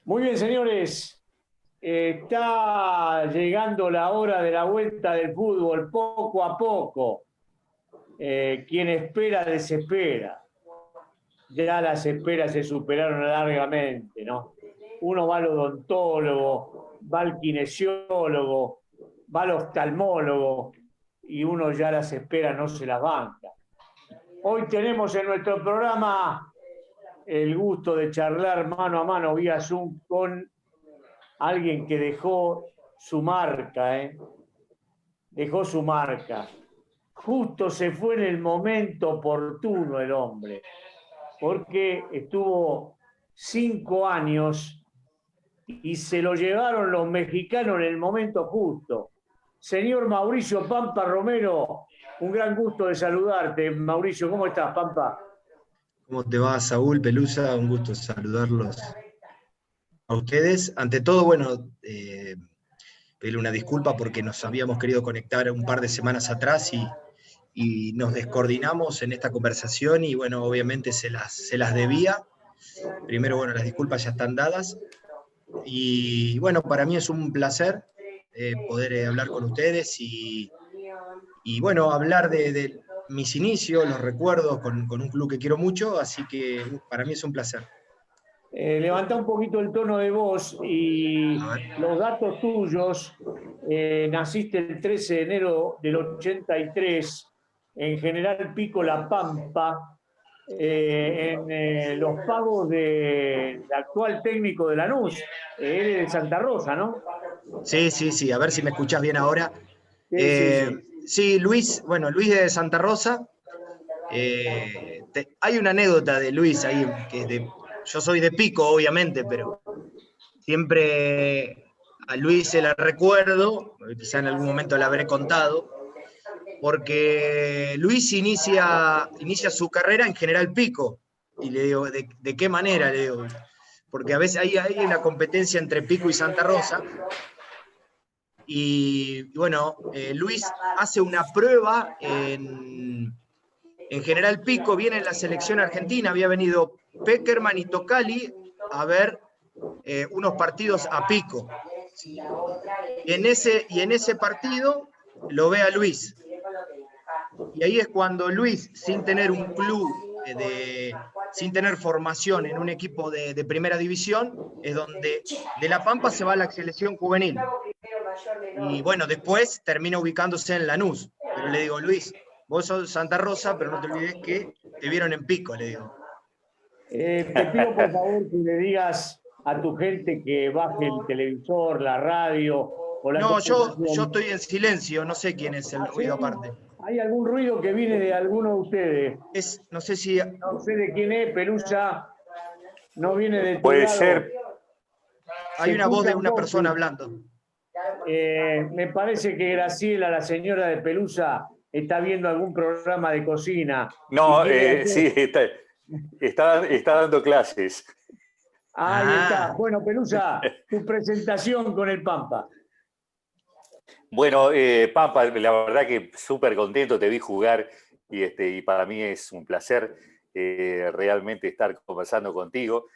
Muy bien, señores. Está llegando la hora de la vuelta del fútbol, poco a poco. Quien espera, desespera. Ya las esperas se superaron largamente, ¿no? Uno va al odontólogo, va al kinesiólogo, va al oftalmólogo y uno ya las espera, no se las banca. Hoy tenemos en nuestro programa el gusto de charlar mano a mano vía Zoom con alguien que dejó su marca, dejó su marca. Justo se fue en el momento oportuno el hombre, porque estuvo 5 años y se lo llevaron los mexicanos en el momento justo. Señor Mauricio Pampa Romero, un gran gusto de saludarte. Mauricio, ¿cómo estás, Pampa? ¿Cómo te va, Saúl, Pelusa? Un gusto saludarlos a ustedes. Ante todo, bueno, pedirle una disculpa porque nos habíamos querido conectar un par de semanas atrás y nos descoordinamos en esta conversación y bueno, obviamente se las debía. Primero, bueno, las disculpas ya están dadas y bueno, para mí es un placer poder hablar con ustedes y bueno, hablar de mis inicios, los recuerdos con un club que quiero mucho, así que para mí es un placer. Levanta un poquito el tono de voz y A ver. los datos tuyos. Naciste el 13 de enero del 83 en General Pico, La Pampa, en los pagos del actual técnico de Lanús. Él es de Santa Rosa, ¿no? Sí, a ver si me escuchás bien ahora. Sí, sí, sí. Sí, Luis, bueno, Luis de Santa Rosa. Hay una anécdota de Luis ahí, que es yo soy de Pico, obviamente, pero siempre a Luis se la recuerdo, quizá en algún momento la habré contado, porque Luis inicia su carrera en General Pico. Y le digo, ¿de qué manera? Le digo, porque a veces hay una competencia entre Pico y Santa Rosa. Y bueno, Luis hace una prueba en General Pico, viene en la selección argentina, había venido Peckerman y Tocali a ver unos partidos a Pico. Y en ese partido lo ve a Luis. Y ahí es cuando Luis, sin tener un club, sin tener formación en un equipo de primera división, es donde de La Pampa se va a la selección juvenil. Y bueno, después termina ubicándose en Lanús. Pero le digo, Luis, vos sos Santa Rosa, pero no te olvides que te vieron en Pico, le digo. Te pido por favor que le digas a tu gente que baje el televisor, la radio o la No, yo comunicación. estoy en silencio, no sé quién es el ¿Ah, sí? ruido aparte. ¿Hay algún ruido que viene de alguno de ustedes? No sé si... No sé de quién es, Pelusa, no viene de tu Puede lado. ser. Hay Se una voz de escuchan una persona voces. hablando. Me parece que Graciela, la señora de Pelusa, está viendo algún programa de cocina y No, quiere hacer... sí, está dando clases. Ahí está. Ah, Bueno, Pelusa, tu presentación con el Pampa. Bueno, Pampa, la verdad que súper contento, te vi jugar y para mí es un placer realmente estar conversando contigo.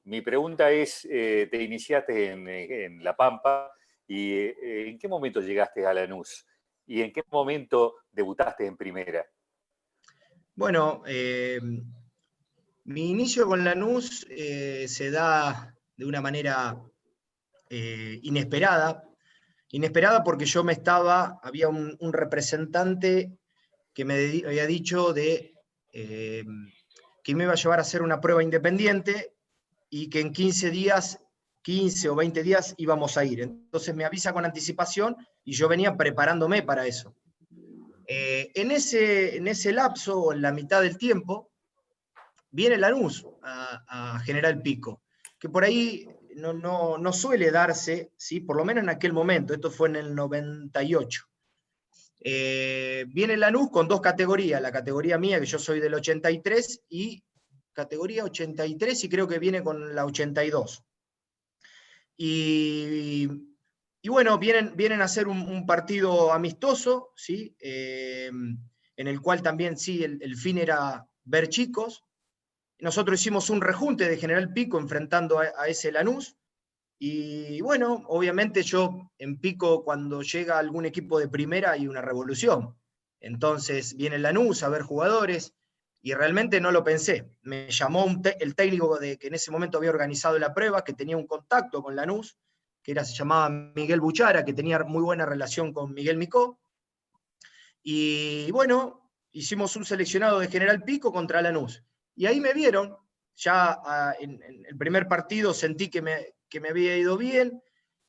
Mi pregunta es, te iniciaste en La Pampa y ¿en qué momento llegaste a Lanús? ¿Y en qué momento debutaste en primera? bueno, mi inicio con Lanús se da de una manera inesperada. Inesperada porque había un representante que me había dicho eh, que me iba a llevar a hacer una prueba independiente y que en 15 días, 15 o 20 días íbamos a ir. Entonces me avisa con anticipación y yo venía preparándome para eso. En ese lapso, en la mitad del tiempo, viene Lanús a General Pico, que por ahí no suele darse, ¿sí? Por lo menos en aquel momento, esto fue en el 98. Viene Lanús con dos categorías, la categoría mía, que yo soy del 83, y categoría 83, y creo que viene con la 82. Y bueno, vienen a hacer un partido amistoso, ¿sí? En el cual también sí, el fin era ver chicos. nosotros hicimos un rejunte de General Pico enfrentando a ese Lanús. Y bueno, obviamente yo en Pico, cuando llega algún equipo de primera, hay una revolución. Entonces viene el Lanús a ver jugadores, y realmente no lo pensé. Me llamó el técnico que en ese momento había organizado la prueba, que tenía un contacto con Lanús, se llamaba Miguel Buchara, que tenía muy buena relación con Miguel Micó. Y bueno, hicimos un seleccionado de General Pico contra Lanús. Y ahí me vieron, ya en el primer partido sentí que me había ido bien,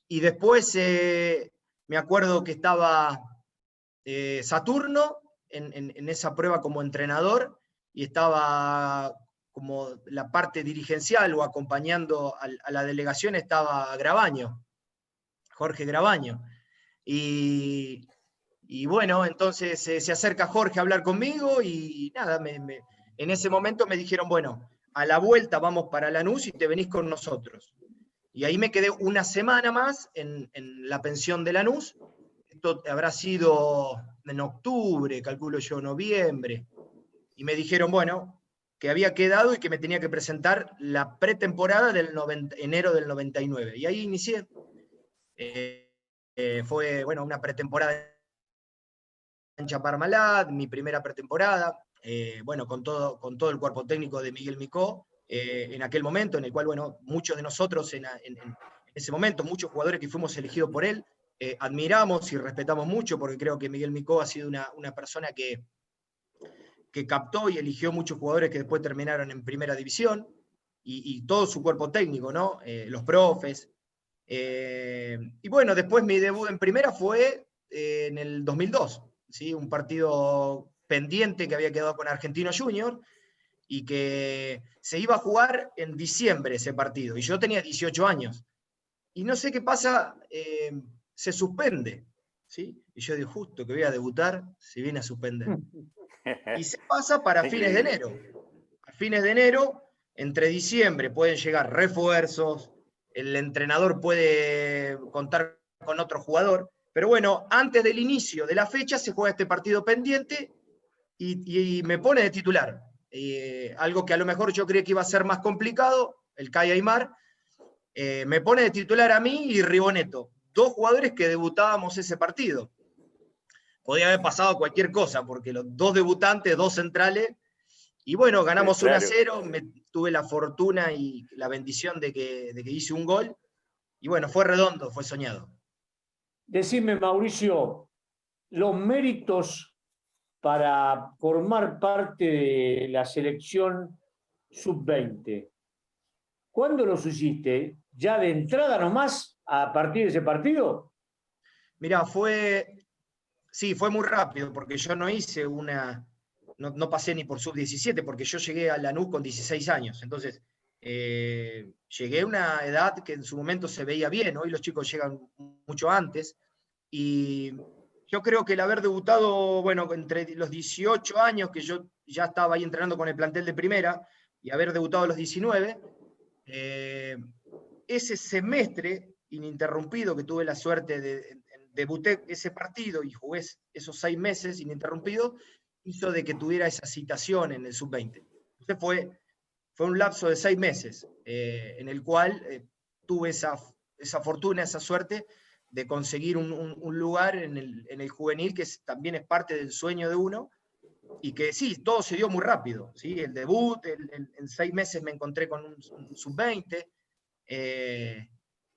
y después me acuerdo que estaba Saturno en esa prueba como entrenador, y estaba como la parte dirigencial o acompañando a la delegación estaba Grabaño, Jorge Grabaño. Y bueno, entonces se acerca Jorge a hablar conmigo y nada, en ese momento me dijeron, bueno, a la vuelta vamos para Lanús y te venís con nosotros. Y ahí me quedé una semana más en la pensión de Lanús. Esto habrá sido en octubre, calculo yo, noviembre. Y me dijeron, bueno, que había quedado y que me tenía que presentar la pretemporada del enero del 99. Y ahí inicié. Fue, bueno, una pretemporada en Chaparmalad, mi primera pretemporada, bueno, con todo el cuerpo técnico de Miguel Micó, en aquel momento, en el cual, bueno, muchos de nosotros en ese momento, muchos jugadores que fuimos elegidos por él, admiramos y respetamos mucho, porque creo que Miguel Micó ha sido una persona que captó y eligió muchos jugadores que después terminaron en primera división, y todo su cuerpo técnico, ¿no? Los profes. Y bueno, después mi debut en primera fue en el 2002, ¿sí? Un partido pendiente que había quedado con Argentino Junior, y que se iba a jugar en diciembre ese partido, y yo tenía 18 años. Y no sé qué pasa, se suspende, ¿sí? Y yo digo, justo que voy a debutar, se viene a suspender. Y se pasa para fines de enero. A fines de enero, entre diciembre, pueden llegar refuerzos, el entrenador puede contar con otro jugador, pero bueno, antes del inicio de la fecha se juega este partido pendiente, y me pone de titular. Algo que a lo mejor yo creía que iba a ser más complicado, el Kai Aymar, me pone de titular a mí y Riboneto, dos jugadores que debutábamos ese partido. Podía haber pasado cualquier cosa, porque los dos debutantes, dos centrales, y bueno, ganamos Claro. 1-0, tuve la fortuna y la bendición de que hice un gol, y bueno, fue redondo, fue soñado. Decime, Mauricio, los méritos para formar parte de la selección sub-20, ¿cuándo los hiciste? ¿Ya de entrada nomás a partir de ese partido? Mirá, sí, fue muy rápido, porque yo no hice no pasé ni por sub-17, porque yo llegué a Lanús con 16 años. Entonces, llegué a una edad que en su momento se veía bien. Hoy los chicos llegan mucho antes. Y yo creo que el haber debutado, bueno, entre los 18 años, que yo ya estaba ahí entrenando con el plantel de primera, y haber debutado a los 19, ese semestre ininterrumpido que tuve la suerte debuté ese partido y jugué esos 6 meses ininterrumpidos, hizo de que tuviera esa citación en el sub-20. Entonces fue un lapso de 6 meses, en el cual tuve esa fortuna, esa suerte de conseguir un lugar en el juvenil, que también es parte del sueño de uno, y que sí, todo se dio muy rápido, ¿sí? El debut, en 6 meses me encontré con un sub-20,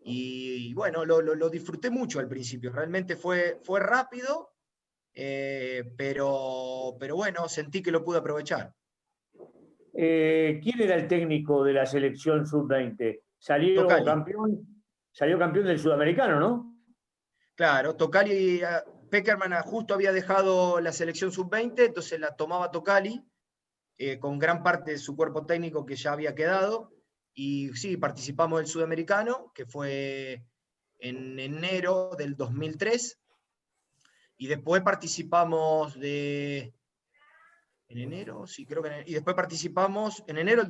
y bueno, lo disfruté mucho al principio, realmente fue rápido, pero bueno, sentí que lo pude aprovechar. ¿Quién era el técnico de la selección sub-20? Tocali. Salió campeón del sudamericano, ¿no? Claro, Tocali, Peckerman justo había dejado la selección sub-20, entonces la tomaba Tocali, con gran parte de su cuerpo técnico que ya había quedado, y sí, participamos del sudamericano, que fue en enero del 2003, y después participamos en enero, sí, creo que y después participamos en enero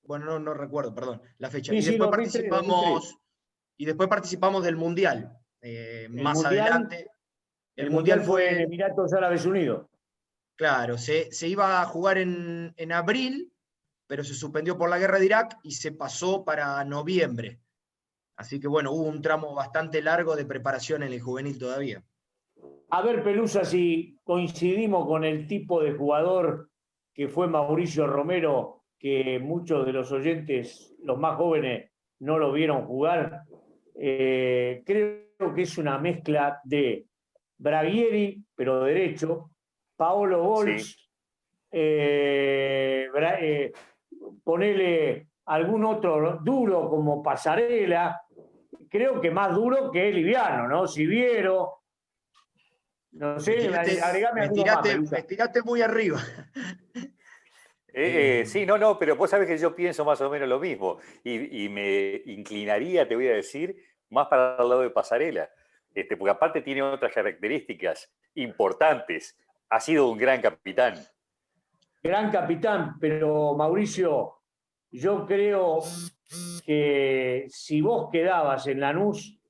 bueno, no recuerdo, perdón, la fecha, Sí, y sí, después 2003, 2003. participamos del Mundial, El más mundial, adelante. El el Mundial mundial fue en fue, Emiratos Árabes Unidos. claro, se iba a jugar en abril, pero se suspendió por la guerra de Irak y se pasó para noviembre. Así que bueno, hubo un tramo bastante largo de preparación en el juvenil todavía. A ver, Pelusa, si coincidimos con el tipo de jugador que fue Mauricio Romero, que muchos de los oyentes, los más jóvenes, no lo vieron jugar. Creo que es una mezcla de Braguieri, pero derecho, Paolo Bols, Sí. ponele algún otro duro como Pasarela, creo que más duro que liviano, ¿no? Siviero, no sé, agregame alguno más, Pelusa. Me tiraste muy arriba. Sí, no, pero vos sabés que yo pienso más o menos lo mismo y me inclinaría, te voy a decir, más para el lado de Pasarela, porque aparte tiene otras características importantes. Ha sido un gran capitán. Gran capitán, pero Mauricio, yo creo que si vos quedabas en Lanús,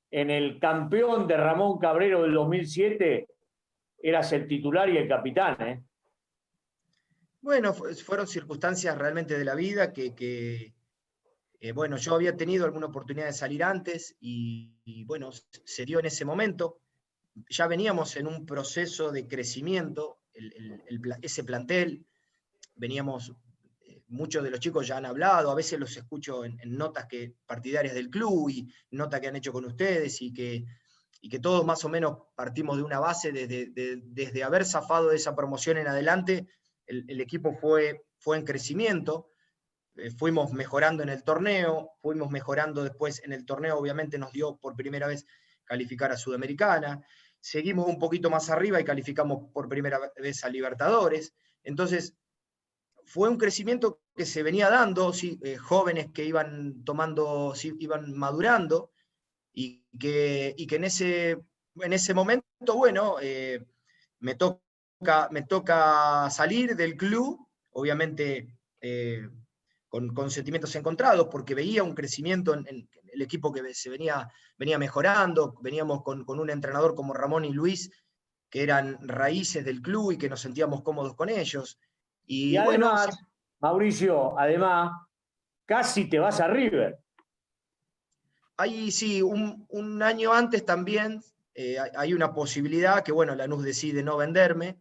en el campeón de Ramón Cabrero del 2007, eras el titular y el capitán, ¿eh? Bueno, fueron circunstancias realmente de la vida bueno, yo había tenido alguna oportunidad de salir antes y bueno, se dio en ese momento. Ya veníamos en un proceso de crecimiento, ese plantel, veníamos, muchos de los chicos ya han hablado, a veces los escucho en notas partidarias del club y notas que han hecho con ustedes y que todos más o menos partimos de una base desde haber zafado de esa promoción en adelante, el equipo fue en crecimiento. Fuimos mejorando en el torneo, fuimos mejorando después en el torneo, obviamente nos dio por primera vez calificar a Sudamericana, seguimos un poquito más arriba y calificamos por primera vez a Libertadores. Entonces, fue un crecimiento que se venía dando, ¿sí? Jóvenes que iban tomando, ¿sí? Iban madurando, y que en ese momento, bueno, me toca salir del club, obviamente con sentimientos encontrados, porque veía un crecimiento en el equipo que se venía mejorando, veníamos con un entrenador como Ramón y Luis, que eran raíces del club y que nos sentíamos cómodos con ellos. Y Y bueno, sí, además, Mauricio, además, casi te vas a River. hay sí, un año antes también hay una posibilidad que, bueno, Lanús decide no venderme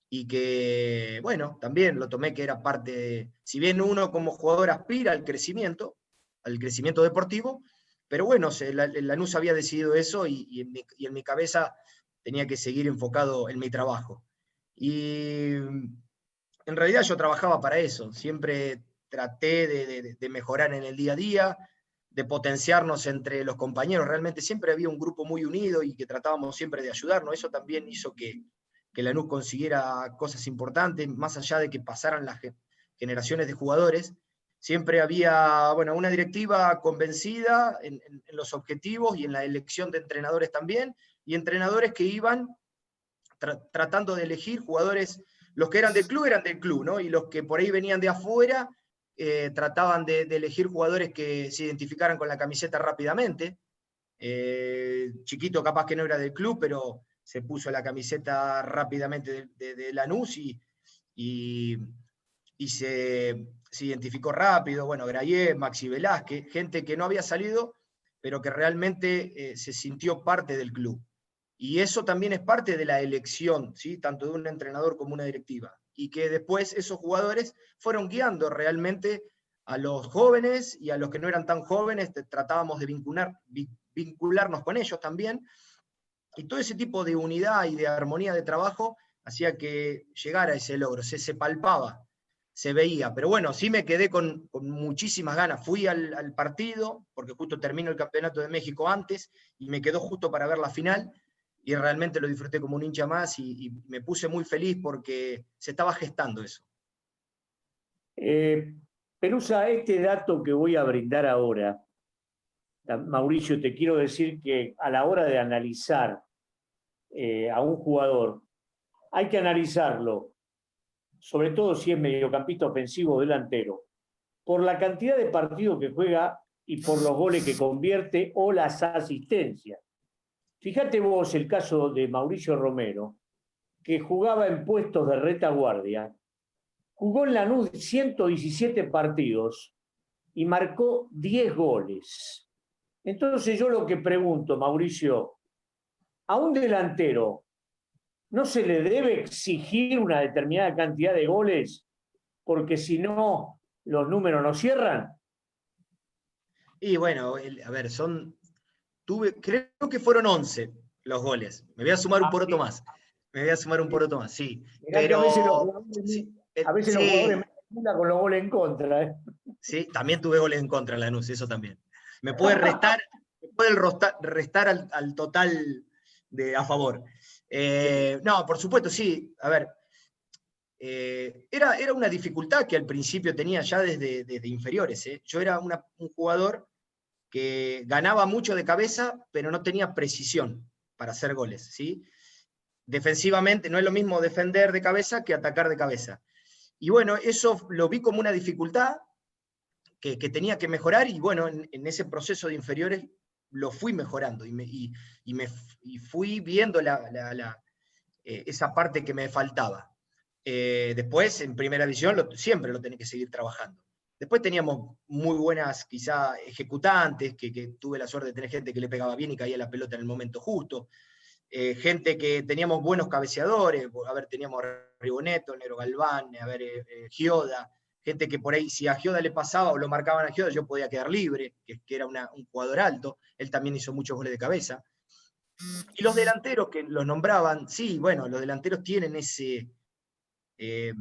y que, bueno, también lo tomé que era parte, si bien uno como jugador aspira al crecimiento deportivo, pero bueno, Lanús había decidido eso y en mi cabeza tenía que seguir enfocado en mi trabajo. Y en realidad yo trabajaba para eso, siempre traté de mejorar en el día a día, de potenciarnos entre los compañeros, realmente siempre había un grupo muy unido y que tratábamos siempre de ayudarnos, eso también hizo que Lanús consiguiera cosas importantes, más allá de que pasaran las generaciones de jugadores, siempre había, bueno, una directiva convencida en los objetivos y en la elección de entrenadores también, y entrenadores que iban tratando de elegir jugadores, los que eran del club, ¿no? Y los que por ahí venían de afuera, trataban de elegir jugadores que se identificaran con la camiseta rápidamente. Chiquito capaz que no era del club, pero se puso la camiseta rápidamente de Lanús y, y se identificó rápido. Bueno, Grayé, Maxi Velázquez, gente que no había salido, pero que realmente se sintió parte del club. Y eso también es parte de la elección, ¿sí? Tanto de un entrenador como una directiva. Y que después esos jugadores fueron guiando realmente a los jóvenes y a los que no eran tan jóvenes, tratábamos de vincularnos con ellos también. Y todo ese tipo de unidad y de armonía de trabajo hacía que llegara a ese logro, se palpaba, se veía. Pero bueno, sí me quedé con muchísimas ganas. Fui al partido, porque justo terminó el Campeonato de México antes, y me quedó justo para ver la final, y realmente lo disfruté como un hincha más, y me puse muy feliz porque se estaba gestando eso. Pelusa, este dato que voy a brindar ahora, Mauricio, te quiero decir que a la hora de analizar a un jugador, hay que analizarlo, sobre todo si es mediocampista ofensivo o delantero, por la cantidad de partidos que juega y por los goles que convierte o las asistencias. Fíjate vos el caso de Mauricio Romero, que jugaba en puestos de retaguardia jugó en Lanús 117 partidos y marcó 10 goles. Entonces yo lo que pregunto, Mauricio, a un delantero, ¿no se le debe exigir una determinada cantidad de goles? Porque si no, los números no cierran. Y bueno, a ver, creo que fueron 11 los goles. Me voy a sumar un poroto Sí. más. Me voy a sumar un poroto más, sí. Mirá que a veces los Pero jugadores, sí, a veces los jugadores sí, me con los goles en contra. sí, también tuve goles en contra en Lanús, eso también. Me puede restar al total a favor. No, por supuesto, sí. A ver, era una dificultad que al principio tenía ya desde inferiores. Yo era un jugador que ganaba mucho de cabeza, pero no tenía precisión para hacer goles, ¿sí? Defensivamente no es lo mismo defender de cabeza que atacar de cabeza. Y bueno, eso lo vi como una dificultad que tenía que mejorar, y bueno, en ese proceso de inferiores lo fui mejorando y fui viendo esa parte que me faltaba. Después, en primera división, siempre lo tenés que seguir trabajando. Después teníamos muy buenas, quizá, ejecutantes, que tuve la suerte de tener gente que le pegaba bien y caía la pelota en el momento justo. Gente que teníamos buenos cabeceadores, a ver, teníamos a Riboneto, Nero Galván, a ver, Gioda, gente que por ahí, si a Gioda le pasaba o lo marcaban a Gioda, yo podía quedar libre, que era un jugador alto, él también hizo muchos goles de cabeza. Y los delanteros que los nombraban, sí, bueno, los delanteros tienen eh,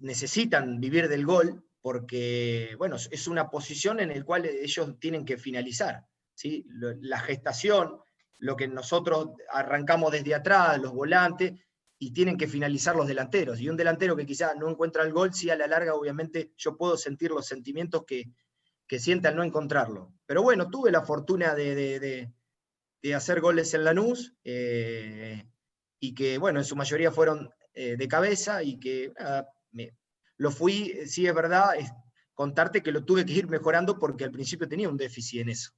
necesitan vivir del gol, porque, bueno, es una posición en la cual ellos tienen que finalizar, ¿sí? La gestación, lo que nosotros arrancamos desde atrás, los volantes, y tienen que finalizar los delanteros. Y un delantero que quizá no encuentra el gol, sí, a la larga, obviamente, yo puedo sentir los sentimientos que siente al no encontrarlo. Pero bueno, tuve la fortuna de hacer goles en Lanús, y que, bueno, en su mayoría fueron de cabeza, y que lo fui, sí es verdad, contarte que lo tuve que ir mejorando porque al principio tenía un déficit en eso.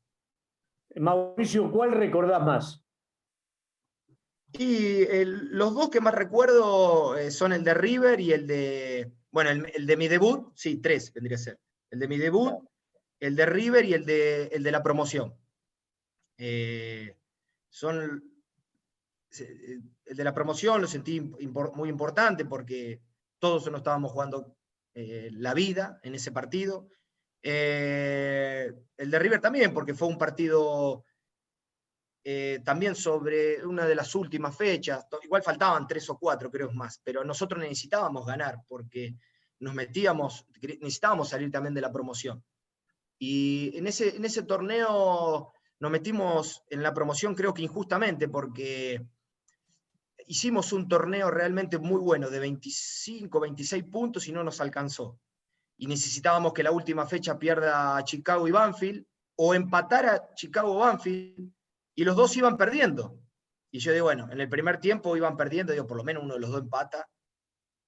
Mauricio, ¿cuál recordás más? Y los dos que más recuerdo son el de River y bueno, el de mi debut, sí, tres vendría a ser. El de mi debut, el de River y el de la promoción. Son el de la promoción lo sentí muy importante porque todos nos estábamos jugando la vida en ese partido. El de River también, porque fue un partido también sobre una de las últimas fechas. Igual faltaban 3 o 4, creo más, pero nosotros necesitábamos ganar porque necesitábamos salir también de la promoción. Y en ese torneo nos metimos en la promoción, creo que injustamente, porque hicimos un torneo realmente muy bueno, de 25, 26 puntos, y no nos alcanzó. Y necesitábamos que la última fecha pierda a Chicago y Banfield, o empatar a Chicago o Banfield, y los dos iban perdiendo. Y yo digo, bueno, en el primer tiempo iban perdiendo, digo, por lo menos uno de los dos empata.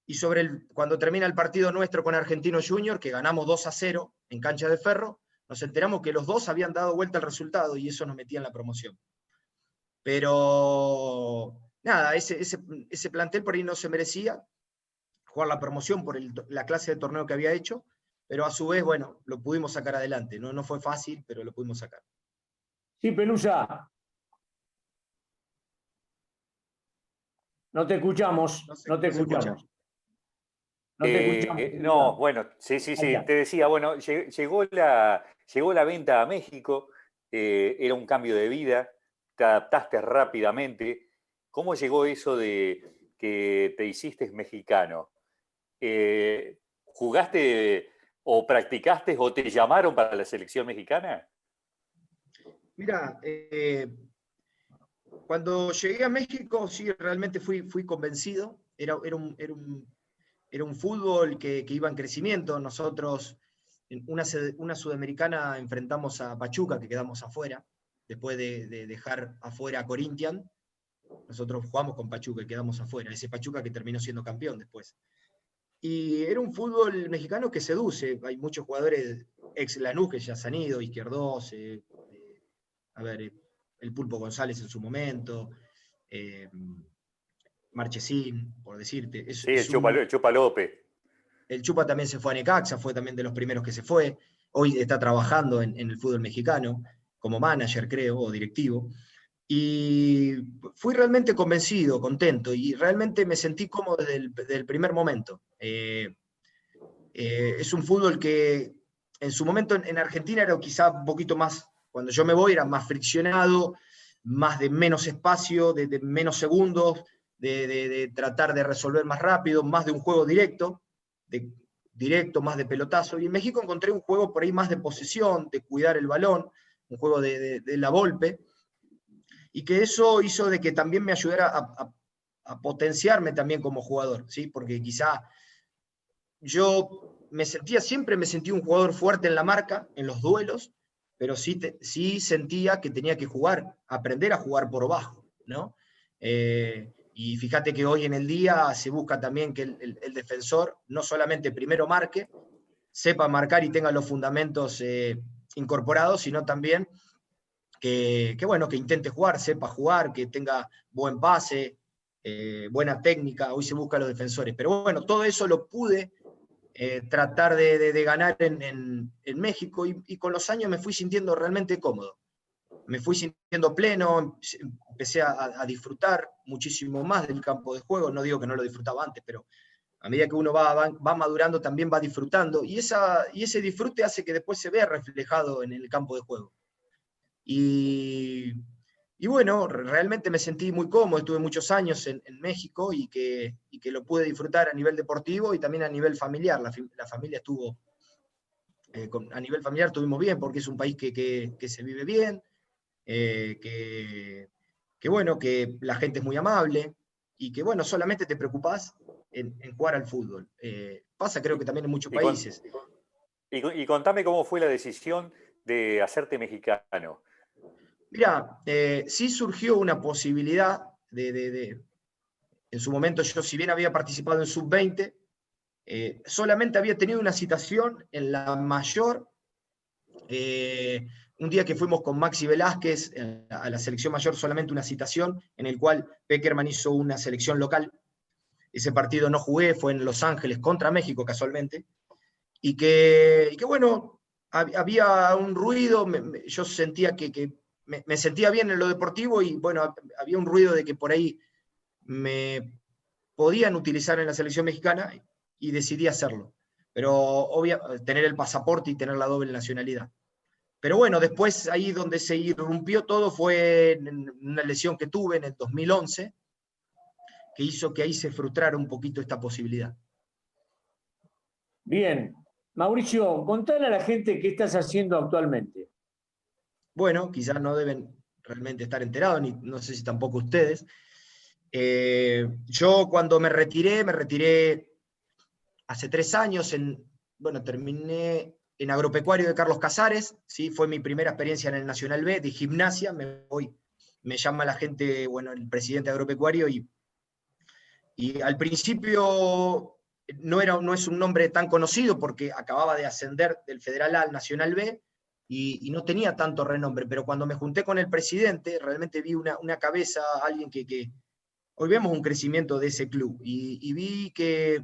Y cuando termina el partido nuestro con Argentino Junior, que ganamos 2-0 en cancha de Ferro, nos enteramos que los dos habían dado vuelta al resultado, y eso nos metía en la promoción. Pero nada, ese plantel por ahí no se merecía jugar la promoción por la clase de torneo que había hecho, pero a su vez, bueno, lo pudimos sacar adelante. No fue fácil, pero lo pudimos sacar. Sí, Pelusa. No te escuchamos, No se, no te no se escucha. escuchamos. No te escuchamos. No, bueno, sí, Ahí está. te decía, bueno, llegó la venta a México, era un cambio de vida, te adaptaste rápidamente. ¿Cómo llegó eso de que te hiciste mexicano? ¿Jugaste o practicaste o te llamaron para la selección mexicana? Mira, cuando llegué a México, sí, realmente fui convencido. Era un fútbol que iba en crecimiento. Nosotros, en una sudamericana, enfrentamos a Pachuca, que quedamos afuera, después de dejar afuera a Corinthians. Nosotros jugamos con Pachuca y quedamos afuera. Ese Pachuca que terminó siendo campeón después. Y era un fútbol mexicano que seduce. Hay muchos jugadores ex Lanús que ya se han ido, Izquierdos, a ver, el Pulpo González en su momento. Marchesín, por decirte. Sí, el Chupa López. El Chupa también se fue a Necaxa, fue también de los primeros que se fue. Hoy está trabajando en el fútbol mexicano, como manager, creo, o directivo. Y fui realmente convencido, contento, y realmente me sentí cómodo desde el primer momento. Es un fútbol que en su momento en Argentina era quizá un poquito más, cuando yo me voy era más friccionado, más de menos espacio, de menos segundos, de tratar de resolver más rápido, más de un juego directo, más de pelotazo. Y en México encontré un juego por ahí más de posesión, de cuidar el balón, un juego de la Volpe, y que eso hizo de que también me ayudara a potenciarme también como jugador, ¿sí? Porque quizá yo siempre me sentí un jugador fuerte en la marca, en los duelos, pero sí sentía que tenía que jugar, aprender a jugar por bajo, ¿no? Y fíjate que hoy en el día se busca también que el defensor no solamente primero marque, sepa marcar y tenga los fundamentos incorporados, sino también bueno, que intente jugar, sepa jugar, que tenga buen pase, buena técnica. Hoy se busca a los defensores. Pero bueno, todo eso lo pude tratar de ganar en México, y con los años me fui sintiendo realmente cómodo. Me fui sintiendo pleno, empecé a disfrutar muchísimo más del campo de juego. No digo que no lo disfrutaba antes, pero a medida que uno va madurando también va disfrutando, y ese disfrute hace que después se vea reflejado en el campo de juego. Y bueno, realmente me sentí muy cómodo, estuve muchos años en México, y que lo pude disfrutar a nivel deportivo y también a nivel familiar. La familia estuvo, a nivel familiar estuvimos bien, porque es un país que se vive bien, bueno, que la gente es muy amable, y que bueno, solamente te preocupás en jugar al fútbol. Pasa creo que también en muchos países. Y contame cómo fue la decisión de hacerte mexicano. Mirá, sí surgió una posibilidad en su momento. Yo, si bien había participado en Sub-20, solamente había tenido una citación en la mayor, un día que fuimos con Maxi Velázquez a la selección mayor, solamente una citación, en el cual Peckerman hizo una selección local. Ese partido no jugué, fue en Los Ángeles contra México casualmente, y que bueno, había un ruido, yo sentía que me sentía bien en lo deportivo, y bueno, había un ruido de que por ahí me podían utilizar en la selección mexicana, y decidí hacerlo. Pero tener el pasaporte y tener la doble nacionalidad. Pero bueno, después ahí donde se irrumpió todo fue en una lesión que tuve en el 2011, que hizo que ahí se frustrara un poquito esta posibilidad. Bien. Mauricio, contale a la gente qué estás haciendo actualmente. Bueno, quizás no deben realmente estar enterados, ni no sé si tampoco ustedes. Yo cuando me retiré hace 3 años, terminé en Agropecuario de Carlos Casares, ¿sí? Fue mi primera experiencia en el Nacional B de gimnasia. Me llama la gente, bueno, el presidente Agropecuario, y al principio no es un nombre tan conocido, porque acababa de ascender del Federal A al Nacional B, y no tenía tanto renombre. Pero cuando me junté con el presidente, realmente vi una cabeza, alguien que hoy vemos un crecimiento de ese club, y vi que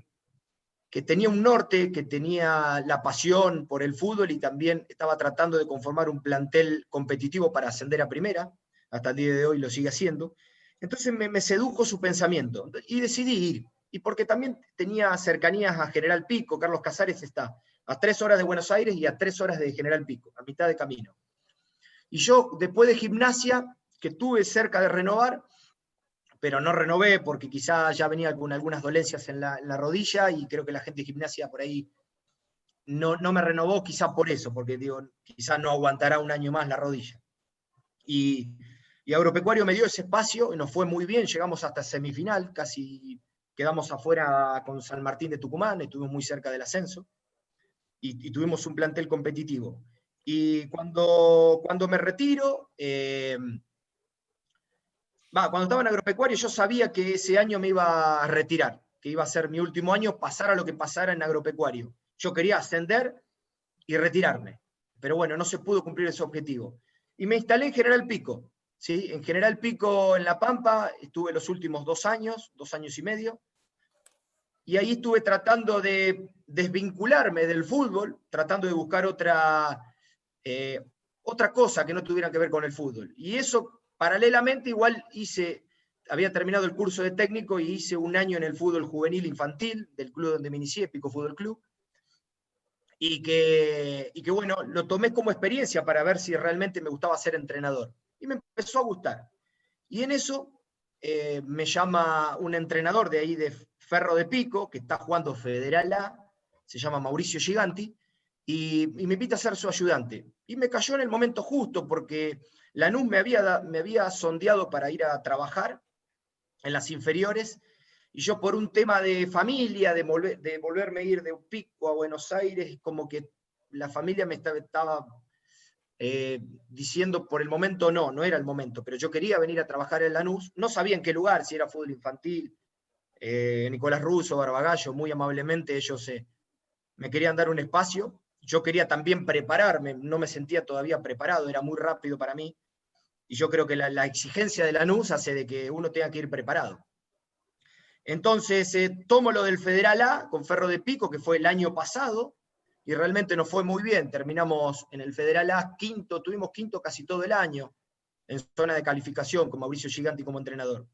tenía un norte, que tenía la pasión por el fútbol, y también estaba tratando de conformar un plantel competitivo para ascender a primera. Hasta el día de hoy lo sigue haciendo. Entonces me sedujo su pensamiento, y decidí ir. Y porque también tenía cercanías a General Pico. Carlos Casares está a 3 horas de Buenos Aires y a 3 horas de General Pico, a mitad de camino. Y yo, después de gimnasia, que tuve cerca de renovar, pero no renové porque quizá ya venía con algunas dolencias en la rodilla, y creo que la gente de gimnasia por ahí no me renovó, quizá por eso, porque digo, quizá no aguantará un año más la rodilla. Y Agropecuario me dio ese espacio, y nos fue muy bien, llegamos hasta semifinal, casi quedamos afuera con San Martín de Tucumán, estuvimos muy cerca del ascenso, y tuvimos un plantel competitivo. Y cuando me retiro, cuando estaba en Agropecuario, yo sabía que ese año me iba a retirar, que iba a ser mi último año, pasara lo que pasara en Agropecuario. Yo quería ascender y retirarme, pero bueno, no se pudo cumplir ese objetivo. Y me instalé en General Pico, ¿sí? En General Pico, en La Pampa, estuve los últimos 2 años y medio, y ahí estuve tratando de desvincularme del fútbol, tratando de buscar otra cosa que no tuviera que ver con el fútbol. Y eso, paralelamente, igual había terminado el curso de técnico y hice 1 año en el fútbol juvenil infantil del club donde me inicié, Pico Fútbol Club, y que bueno, lo tomé como experiencia para ver si realmente me gustaba ser entrenador. Y me empezó a gustar. Y en eso me llama un entrenador de ahí de Ferro de Pico, que está jugando Federal A, se llama Mauricio Giganti, y me invita a ser su ayudante. Y me cayó en el momento justo, porque Lanús me había sondeado para ir a trabajar en las inferiores, y yo por un tema de familia, de volverme a ir de Pico a Buenos Aires, como que la familia me estaba diciendo por el momento no era el momento, pero yo quería venir a trabajar en Lanús, no sabía en qué lugar, si era fútbol infantil. Nicolás Russo, Barbagallo, muy amablemente ellos me querían dar un espacio, yo quería también prepararme, no me sentía todavía preparado, era muy rápido para mí, y yo creo que la exigencia de Lanús hace de que uno tenga que ir preparado. Entonces tomo lo del Federal A con Ferro de Pico, que fue el año pasado, y realmente nos fue muy bien. Terminamos en el Federal A quinto, tuvimos quinto casi todo el año, en zona de calificación, con Mauricio Giganti como entrenador.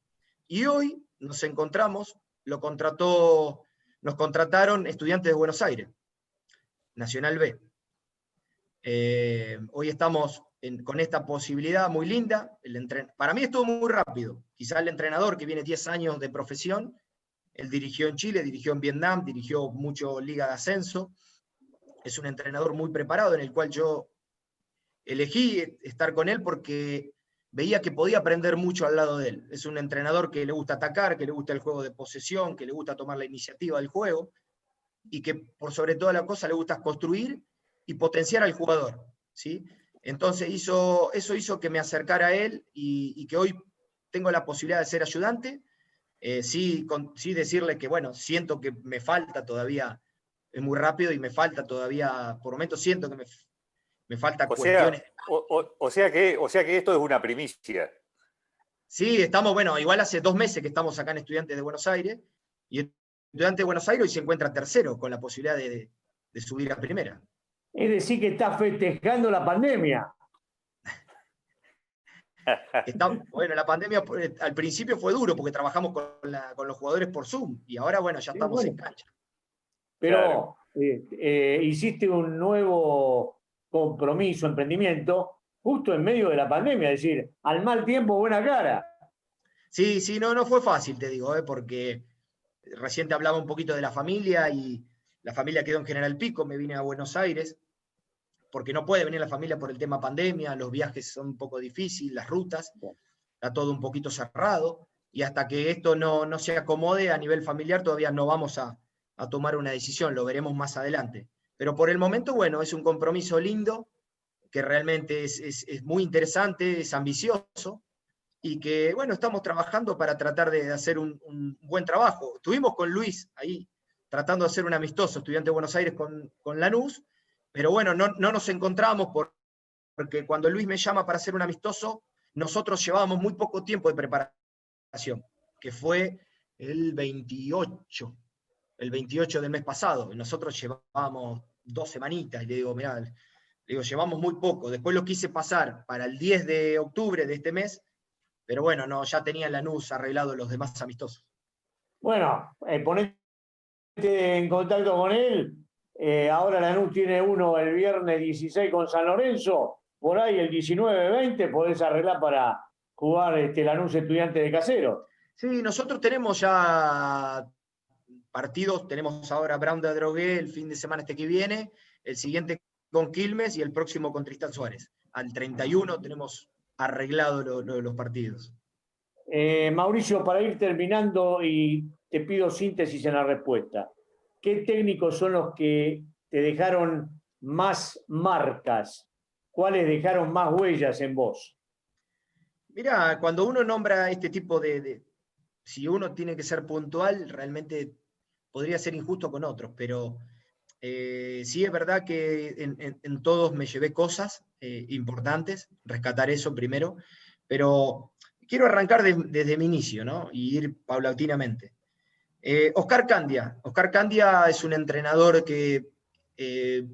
Y hoy nos encontramos, nos contrataron Estudiantes de Buenos Aires, Nacional B. Hoy estamos con esta posibilidad muy linda. Para mí estuvo muy rápido. Quizá el entrenador que viene 10 años de profesión, él dirigió en Chile, dirigió en Vietnam, dirigió mucho Liga de Ascenso. Es un entrenador muy preparado, en el cual yo elegí estar con él porque veía que podía aprender mucho al lado de él. Es un entrenador que le gusta atacar, que le gusta el juego de posesión, que le gusta tomar la iniciativa del juego, y que por sobre toda la cosa le gusta construir y potenciar al jugador, ¿sí? Entonces eso hizo que me acercara a él y que hoy tengo la posibilidad de ser ayudante. Sí decirle que, bueno, siento que me falta todavía, es muy rápido y me falta todavía, por momentos siento que me falta cuestiones. O sea que esto es una primicia. Sí, estamos, bueno, igual hace 2 meses que estamos acá en Estudiantes de Buenos Aires, y Estudiantes de Buenos Aires hoy se encuentra tercero con la posibilidad de subir a primera. Es decir, que está festejando la pandemia. Bueno, la pandemia al principio fue duro porque trabajamos con los jugadores por Zoom, y ahora, bueno, ya estamos en cancha. Pero hiciste un nuevo compromiso, emprendimiento, justo en medio de la pandemia, es decir, al mal tiempo, buena cara. Sí, no fue fácil, te digo, porque recién te hablaba un poquito de la familia, y la familia quedó en General Pico, me vine a Buenos Aires, porque no puede venir la familia por el tema pandemia, los viajes son un poco difíciles, las rutas, está todo un poquito cerrado, y hasta que esto no se acomode a nivel familiar todavía no vamos a tomar una decisión, lo veremos más adelante. Pero por el momento, bueno, es un compromiso lindo, que realmente es muy interesante, es ambicioso, y que, bueno, estamos trabajando para tratar de hacer un buen trabajo. Estuvimos con Luis ahí tratando de hacer un amistoso, Estudiante de Buenos Aires con Lanús, pero bueno, no nos encontramos porque cuando Luis me llama para hacer un amistoso, nosotros llevábamos muy poco tiempo de preparación, que fue el 28 del mes pasado, y nosotros llevábamos 2 semanitas, y le digo, mirá, llevamos muy poco. Después lo quise pasar para el 10 de octubre de este mes, pero bueno, no, ya tenía Lanús arreglado los demás amistosos. Bueno, ponete en contacto con él. Ahora Lanús tiene uno el viernes 16 con San Lorenzo. Por ahí el 19-20 podés arreglar para jugar Lanús Estudiante de Casero. Sí, nosotros tenemos ya partidos, tenemos ahora Brown de Adrogué el fin de semana que viene, el siguiente con Quilmes y el próximo con Tristán Suárez. Al 31 tenemos arreglado los partidos. Mauricio, para ir terminando, y te pido síntesis en la respuesta, ¿qué técnicos son los que te dejaron más marcas? ¿Cuáles dejaron más huellas en vos? Mirá, cuando uno nombra este tipo si uno tiene que ser puntual, realmente podría ser injusto con otros, pero sí es verdad que en todos me llevé cosas importantes, rescatar eso primero, pero quiero arrancar desde mi inicio, ¿no? Y ir paulatinamente. Oscar Candia. Oscar Candia es un entrenador que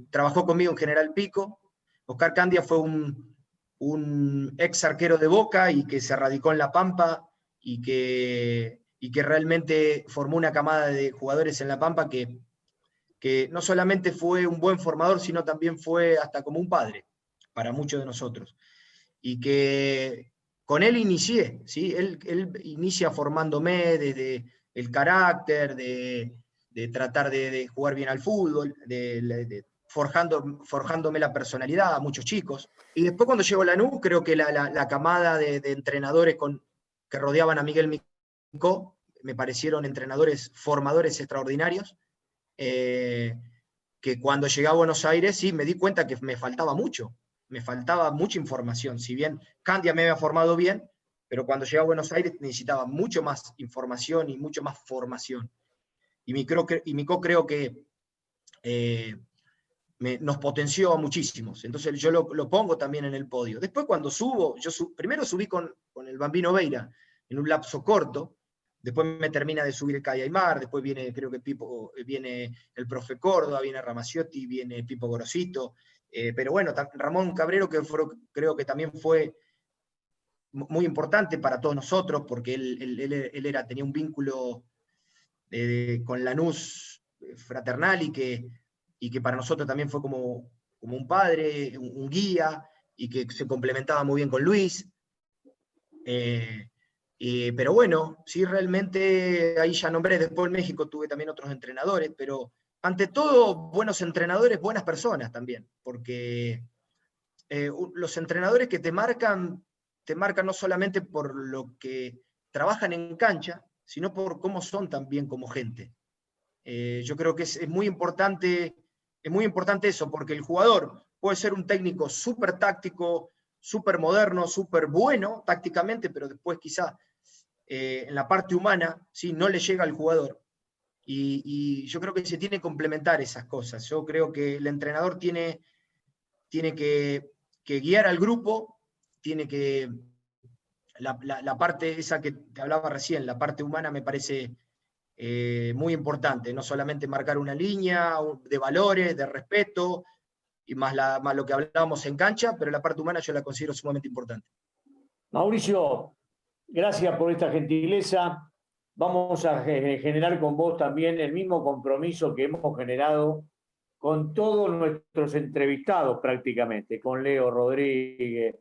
trabajó conmigo en General Pico. Oscar Candia fue un ex arquero de Boca y que se radicó en La Pampa y que realmente formó una camada de jugadores en La Pampa que no solamente fue un buen formador, sino también fue hasta como un padre para muchos de nosotros. Y que con él inicié, ¿sí? Él inicia formándome desde el carácter, de tratar de jugar bien al fútbol, forjándome la personalidad a muchos chicos. Y después cuando llegó Lanús, creo que la camada de entrenadores que rodeaban a Miguel Micó, me parecieron entrenadores formadores extraordinarios, que cuando llegué a Buenos Aires sí me di cuenta que me faltaba mucha información. Si bien Candia me había formado bien, pero cuando llegué a Buenos Aires necesitaba mucho más información y mucho más formación. Y Micó creo que nos potenció a muchísimos. Entonces yo lo pongo también en el podio. Después cuando subo, primero subí con el Bambino Veira en un lapso corto, después me termina de subir el Calle Aymar, después viene, creo que viene el profe Córdoba, viene Ramaciotti, viene Pipo Gorosito, pero bueno, Ramón Cabrero, creo que también fue muy importante para todos nosotros, porque él tenía un vínculo con Lanús fraternal y que para nosotros también fue como un padre, un guía, y que se complementaba muy bien con Luis. Pero bueno, sí, realmente ahí ya nombré, después en México tuve también otros entrenadores, pero ante todo buenos entrenadores, buenas personas también, porque los entrenadores que te marcan no solamente por lo que trabajan en cancha, sino por cómo son también como gente. Yo creo que es muy importante eso, porque el jugador puede ser un técnico súper táctico, súper moderno, súper bueno tácticamente, pero después quizá en la parte humana ¿sí? No le llega al jugador. Y yo creo que se tiene que complementar esas cosas. Yo creo que el entrenador tiene que guiar al grupo, tiene que... La parte esa que te hablaba recién, la parte humana me parece muy importante, no solamente marcar una línea de valores, de respeto, y más lo que hablábamos en cancha, pero la parte humana yo la considero sumamente importante. Mauricio, gracias por esta gentileza. Vamos a generar con vos también el mismo compromiso que hemos generado con todos nuestros entrevistados prácticamente, con Leo Rodríguez,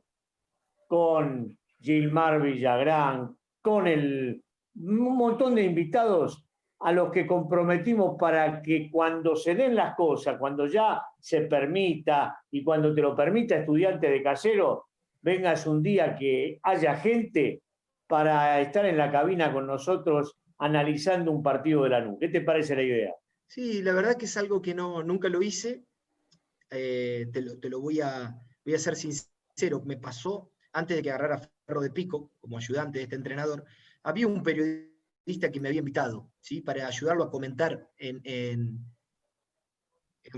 con Gilmar Villagrán, con un montón de invitados a los que comprometimos para que cuando se den las cosas, cuando ya se permita y cuando te lo permita estudiante de Casero, vengas un día que haya gente para estar en la cabina con nosotros analizando un partido de Lanús. ¿Qué te parece la idea? Sí, la verdad que es algo que nunca lo hice. Te lo voy a ser sincero. Me pasó, antes de que agarrara Ferro de Pico como ayudante de este entrenador, había un periodista que me había invitado, ¿sí? Para ayudarlo a comentar en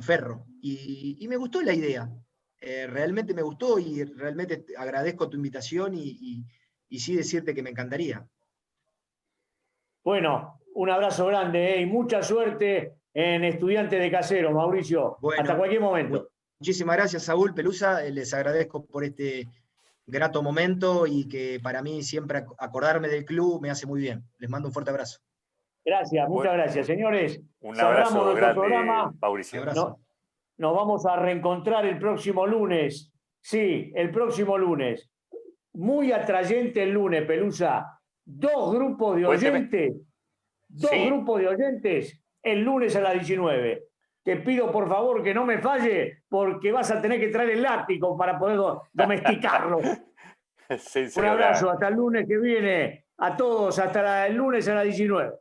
Ferro. Y me gustó la idea. Realmente me gustó y realmente agradezco tu invitación y sí decirte que me encantaría. Bueno, un abrazo grande y mucha suerte en Estudiantes de Casero, Mauricio. Bueno, hasta cualquier momento. Muchísimas gracias, Saúl Pelusa. Les agradezco por este grato momento y que para mí siempre acordarme del club me hace muy bien. Les mando un fuerte abrazo. Gracias, muchas gracias. Señores, un abrazo cerramos grande, nuestro programa. Mauricio. Nos vamos a reencontrar el próximo lunes. Sí, el próximo lunes. Muy atrayente el lunes, Pelusa. Dos grupos de oyentes. Grupos de oyentes el lunes a las 19. Te pido por favor que no me falle porque vas a tener que traer el látigo para poder domesticarlo. Un abrazo, hasta el lunes que viene. A todos, hasta el lunes a las 19.